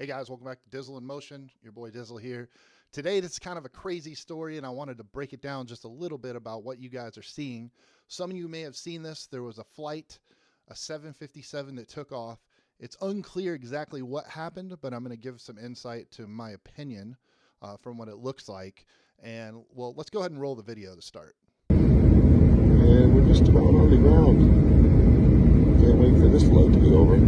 Hey guys, welcome back to Dizzle in Motion. Your boy Dizzle here. Today, this is kind of a crazy story, and I wanted to break it down just a little bit about what you guys are seeing. Some of you may have seen this. There was a flight, a 757 that took off. It's unclear exactly what happened, but I'm going to give some insight to my opinion from what it looks like. And well, let's go ahead and roll the video to start. And we're just about on the ground. Can't wait for this load to be over.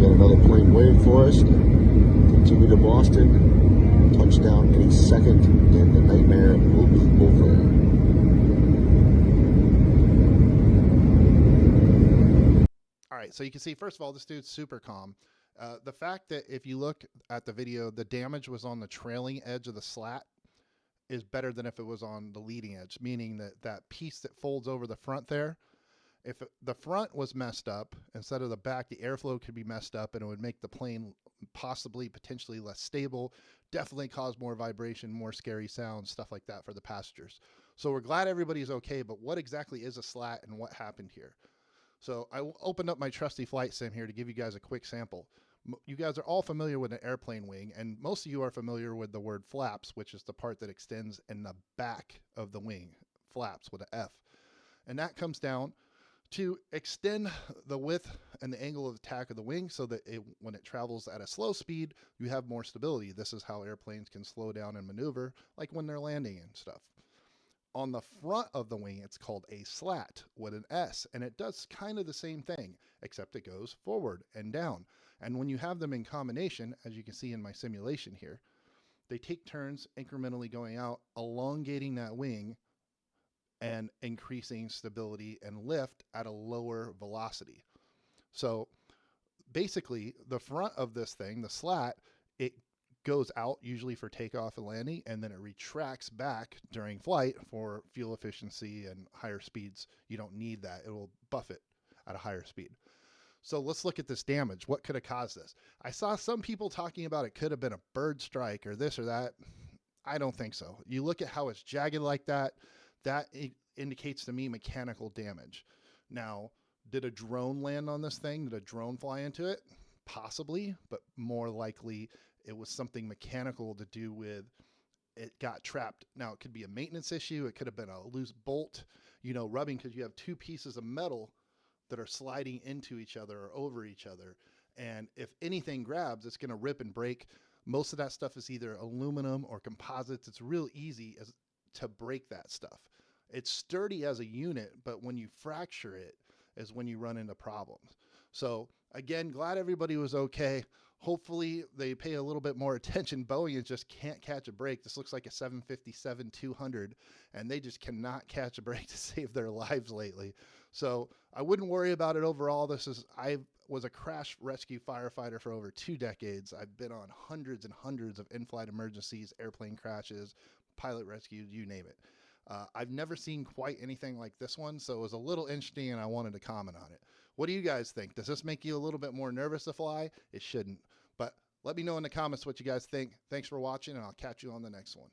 Got another plane waiting for us. Continue to Boston. Touchdown any second, and the nightmare will be over. All right, so you can see, first of all, this dude's super calm. The fact that if you look at the video, the damage was on the trailing edge of the slat is better than if it was on the leading edge, meaning that that piece that folds over the front there, if the front was messed up, instead of the back, the airflow could be messed up and it would make the plane potentially less stable, definitely cause more vibration, more scary sounds, stuff like that for the passengers. So we're glad everybody's okay, but what exactly is a slat and what happened here? So I opened up my trusty flight sim here to give you guys a quick sample. You guys are all familiar with an airplane wing, and most of you are familiar with the word flaps, which is the part that extends in the back of the wing, flaps with an F. And that comes down to extend the width and the angle of attack of the wing so that when it travels at a slow speed, you have more stability. This is how airplanes can slow down and maneuver, like when they're landing and stuff. On the front of the wing, it's called a slat with an S, and it does kind of the same thing, except it goes forward and down. And when you have them in combination, as you can see in my simulation here, they take turns incrementally going out, elongating that wing and increasing stability and lift at a lower velocity. So basically, the front of this thing, the slat, it goes out usually for takeoff and landing, and then it retracts back during flight for fuel efficiency and higher speeds. You don't need that. It will buff it at a higher speed. So let's look at this damage. What could have caused this? I saw some people talking about it could have been a bird strike or this or that. I don't think so. You look at how it's jagged like that, that indicates to me mechanical damage. Now, did a drone land on this thing? Did a drone fly into it? Possibly, but more likely it was something mechanical to do with it got trapped. Now, it could be a maintenance issue. It could have been a loose bolt, rubbing, because you have two pieces of metal that are sliding into each other or over each other. And if anything grabs, it's going to rip and break. Most of that stuff is either aluminum or composites. It's real easy to break that stuff. It's sturdy as a unit, but when you fracture it is when you run into problems. So again, glad everybody was okay. Hopefully they pay a little bit more attention. Boeing just can't catch a break. This looks like a 757-200, and they just cannot catch a break to save their lives lately. So I wouldn't worry about it overall. I was a crash rescue firefighter for over 2 decades. I've been on hundreds and hundreds of in-flight emergencies, airplane crashes, pilot rescues, you name it. I've never seen quite anything like this one, so it was a little interesting and I wanted to comment on it. What do you guys think? Does this make you a little bit more nervous to fly? It shouldn't. But let me know in the comments what you guys think. Thanks for watching, and I'll catch you on the next one.